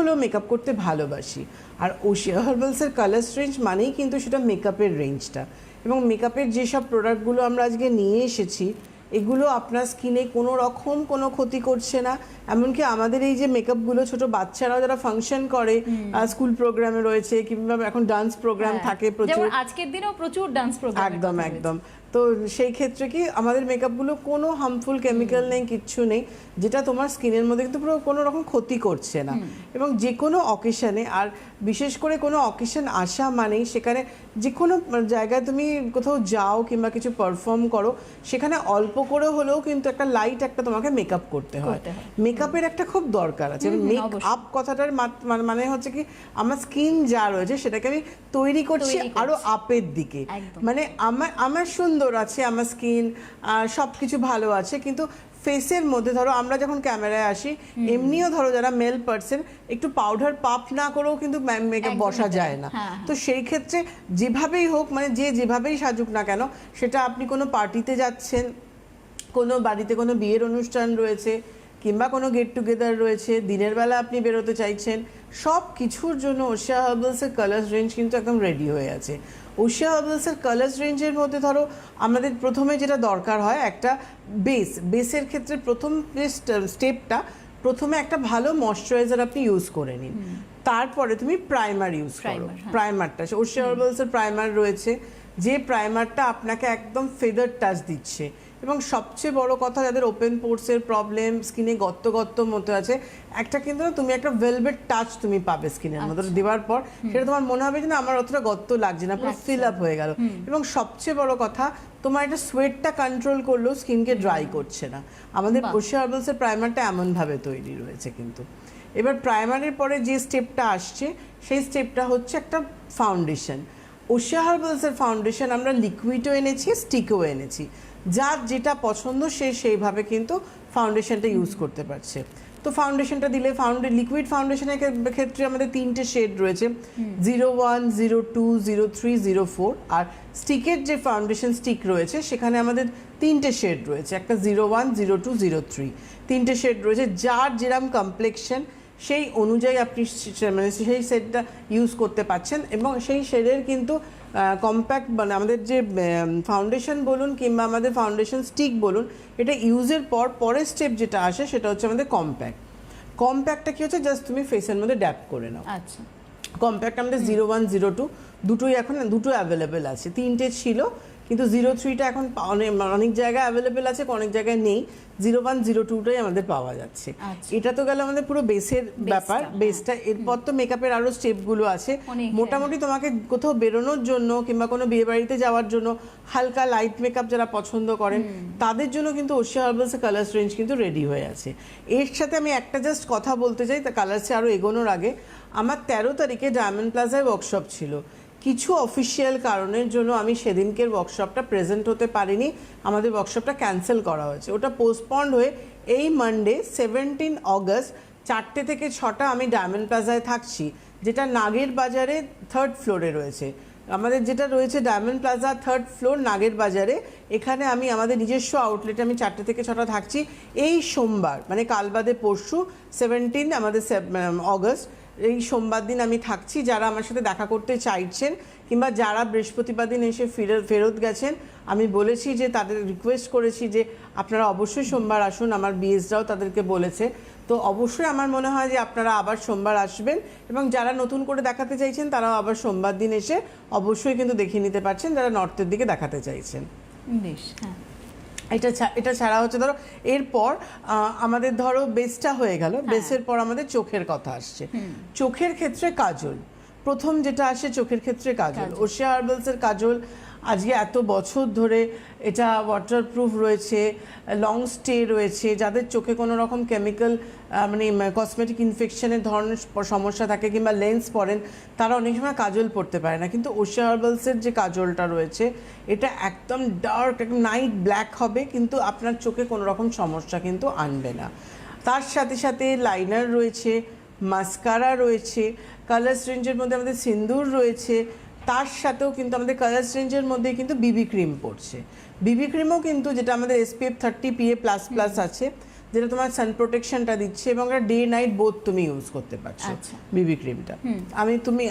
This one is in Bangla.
হলো মেকআপ করতে ভালোবাসি, আর ওশিয়া হার্বালসের কালার্স রেঞ্জ মানেই কিন্তু সেটা মেকআপের রেঞ্জটা। এবং মেকআপের যেসব প্রোডাক্টগুলো আমরা আজকে নিয়ে এসেছি এগুলো আপনার স্কিনে কোনো রকম কোনো ক্ষতি করছে না। এমনকি আমাদের এই যে মেকআপগুলো ছোট বাচ্চারাও যারা ফাংশন করে, স্কুল প্রোগ্রামে রয়েছে কিংবা এখন ডান্স প্রোগ্রাম থাকে প্রচুর, আজকের দিনেও প্রচুর ডান্স প্রোগ্রাম, একদম একদম। তো সেই ক্ষেত্রে কি আমাদের মেকআপগুলো কোনো হার্মফুল কেমিক্যাল নেই, কিচ্ছু নেই, যেটা তোমার স্কিনের মধ্যে কিন্তু পুরো কোনো রকম ক্ষতি করছে না। এবং যে কোনো অকেশনে, আর বিশেষ করে কোনো অকেশন আসা মানেই সেখানে যে কোনো জায়গায় তুমি কোথাও যাও কিংবা কিছু পারফর্ম করো, সেখানে অল্প করে হলেও কিন্তু একটা লাইট একটা তোমাকে মেকআপ করতে হয়। মেকআপের একটা খুব দরকার আছে। মেকআপ কথাটার মানে হচ্ছে কি আমার স্কিন যা রয়েছে সেটাকে আমি তৈরি করছি আরো আপের দিকে। মানে আমার সুন্দর আছে আমার স্কিন, সব কিছু ভালো আছে, কিন্তু ফেসের মধ্যে ধরো আমরা যখন ক্যামেরায় আসি এমনিও ধরো যারা মেল পার্সন একটু পাউডার পাপ না করেও কিন্তু মেকআপ বসা যায় না। তো সেই ক্ষেত্রে যেভাবেই হোক, মানে যেভাবেই সাজুক না কেন, সেটা আপনি কোনো পার্টিতে যাচ্ছেন, কোনো বাড়িতে কোনো বিয়ের অনুষ্ঠান রয়েছে কিংবা কোনো গেট টুগেদার রয়েছে, দিনের বেলা আপনি বেরোতে চাইছেন, সব কিছুর জন্য ওশিয়া হার্বালসের কালার্স রেঞ্জ কিন্তু একদম রেডি হয়ে আছে। ওশিয়া হার্বালসের কালার্স রেঞ্জের মধ্যে ধরো আমাদের প্রথমে যেটা দরকার হয় একটা বেসের ক্ষেত্রে প্রথম যে স্টেপটা, প্রথমে একটা ভালো ময়শ্চারাইজার আপনি ইউজ করে নিন, তারপরে তুমি প্রাইমার ইউজ করো। প্রাইমারটা ওশিয়া হার্বালসের প্রাইমার রয়েছে, যে প্রাইমারটা আপনাকে একদম ফেদার টাচ দিচ্ছে। এবং সবচেয়ে বড় কথা, যাদের ওপেন পোর্সের প্রবলেম, স্কিনে গর্ত গর্ত মতো আছে, একটা কিন্তু না তুমি একটা ভেলভেট টাচ তুমি পাবে স্কিনের মধ্যে দেওয়ার পর, সেটা তোমার মনে হবে যে না আমার অতটা গর্ত লাগছে না, পুরো ফিল আপ হয়ে গেল। এবং সবচেয়ে বড় কথা, তোমার একটা সোয়েটটা কন্ট্রোল করলেও স্কিনকে ড্রাই করছে না। আমাদের ওশিয়া হার্বালসের প্রাইমারটা এমনভাবে তৈরি রয়েছে। কিন্তু এবার প্রাইমারের পরে যে স্টেপটা আসছে সেই স্টেপটা হচ্ছে একটা ফাউন্ডেশন। ওশিয়া হার্বালসের ফাউন্ডেশন আমরা লিকুইডও এনেছি, স্টিকও এনেছি, যার যেটা পছন্দ সে সেইভাবে কিন্তু ফাউন্ডেশনটা ইউজ করতে পারছে। তো ফাউন্ডেশনটা দিলে লিকুইড ফাউন্ডেশনের ক্ষেত্রে আমাদের 3টে শেড রয়েছে, 01, 02, 03, 04। আর স্টিকের যে ফাউন্ডেশন স্টিক রয়েছে সেখানে আমাদের 3টে শেড রয়েছে, একটা 01, 02, 03, 3টে শেড রয়েছে। যার যেরকম কমপ্লেক্সন সেই অনুযায়ী আপনি মানে সেই শেডটা ইউজ করতে পারছেন। এবং সেই শেডের কিন্তু কম্প্যাক্ট, মানে আমাদের যে ফাউন্ডেশন বলুন কিংবা আমাদের ফাউন্ডেশন স্টিক বলুন, এটা ইউজের পরের স্টেপ যেটা আসে সেটা হচ্ছে আমাদের কম্প্যাক্টটা কি হচ্ছে, জাস্ট তুমি ফেসের মধ্যে ড্যাপ করে নাও। আচ্ছা, কম্প্যাক্ট আমাদের 01, 02 দুটোই এখন অ্যাভেলেবেল আছে। 3টে ছিল কিন্তু 03টা এখন অনেক জায়গায় অ্যাভেলেবেল আছে, অনেক জায়গায় নেই। 01, 02টাই আমাদের পাওয়া যাচ্ছে। এটা তো গেল আমাদের পুরো বেসের ব্যাপার, বেসটা। এরপর তো মেকআপের আরো স্টেপগুলো আছে। মোটামুটি তোমাকে কোথাও বেরোনোর জন্য কিংবা কোনো বিয়ে বাড়িতে যাওয়ার জন্য হালকা লাইট মেকআপ যারা পছন্দ করেন তাদের জন্য কিন্তু ওশিয়া হার্বালসের কালার্স রেঞ্জ কিন্তু রেডি হয়ে আছে। এর সাথে আমি একটা জাস্ট কথা বলতে চাই, তা কালার্সে আরও এগোনোর আগে, আমার 13 তারিখে ডায়মন্ড প্লাজায় ওয়ার্কশপ ছিল। কিছু অফিসিয়াল কারণের জন্য আমি সেদিনকের ওয়ার্কশপটা প্রেজেন্ট হতে পারিনি, আমাদের ওয়ার্কশপটা ক্যান্সেল করা হয়েছে। ওটা পোস্টপন্ড হয়ে এই মানডে 17 অগস্ট 4টে থেকে 6টা আমি ডায়মন্ড প্লাজায় থাকছি, যেটা নাগের বাজারে 3rd ফ্লোরে রয়েছে। আমাদের যেটা রয়েছে ডায়মন্ড প্লাজা 3rd ফ্লোর নাগের বাজারে, এখানে আমি আমাদের নিজস্ব আউটলেটে আমি 4টে থেকে 6টা থাকছি। এই সোমবার মানে কাল বাদে পরশু 17 আমাদের অগস্ট, এই সোমবার দিন আমি থাকছি। যারা আমার সাথে দেখা করতে চাইছেন কিংবা যারা বৃহস্পতিবার দিন এসে ফেরত গেছেন, আমি বলেছি যে তাদের রিকোয়েস্ট করেছি যে আপনারা অবশ্যই সোমবার আসুন, আমার বিএসরাও তাদেরকে বলেছে। তো অবশ্যই আমার মনে হয় যে আপনারা আবার সোমবার আসবেন, এবং যারা নতুন করে দেখাতে চাইছেন তারাও আবার সোমবার দিন এসে অবশ্যই কিন্তু দেখিয়ে নিতে পারছেন, যারা নর্থের দিকে দেখাতে চাইছেন। বেশ, হ্যাঁ। এটা ছাড়া হচ্ছে ধরো এরপর আমাদের ধরো বেসটা হয়ে গেল, বেসের পর আমাদের চোখের কথা আসছে। চোখের ক্ষেত্রে কাজল প্রথম যেটা আসে, চোখের ক্ষেত্রে কাজল। ওশিয়া হার্বালসের কাজল আজকে এত বছর ধরে এটা ওয়াটারপ্রুফ রয়েছে, লং স্টে রয়েছে। যাদের চোখে কোনো রকম কেমিক্যাল মানে কসমেটিক ইনফেকশনের ধরনের সমস্যা থাকে কিংবা লেন্স পরেন, তারা অনেক সময় কাজল পরতে পারে না। কিন্তু ওশিয়া হার্বালসের যে কাজলটা রয়েছে এটা একদম ডার্ক, একদম নাইট ব্ল্যাক হবে, কিন্তু আপনার চোখে কোনো রকম সমস্যা কিন্তু আনবে না। তার সাথে সাথে লাইনার রয়েছে, মাস্কারা রয়েছে, কালার্স রেঞ্জের মধ্যে আমাদের সিন্দুর রয়েছে। তার সাথেও কিন্তু আমাদের কালার্স রেঞ্জের মধ্যে কিন্তু বিবি ক্রিম পড়ছে। বিবি ক্রিমও কিন্তু যেটা আমাদের SPF 30 PA++ আছে, যেটা তোমার সান প্রোটেকশনটা দিচ্ছে এবং ডে নাইট বোথ তুমি ইউজ করতে পারছো আচ্ছা। বিবি ক্রিমটা। আমি তুমি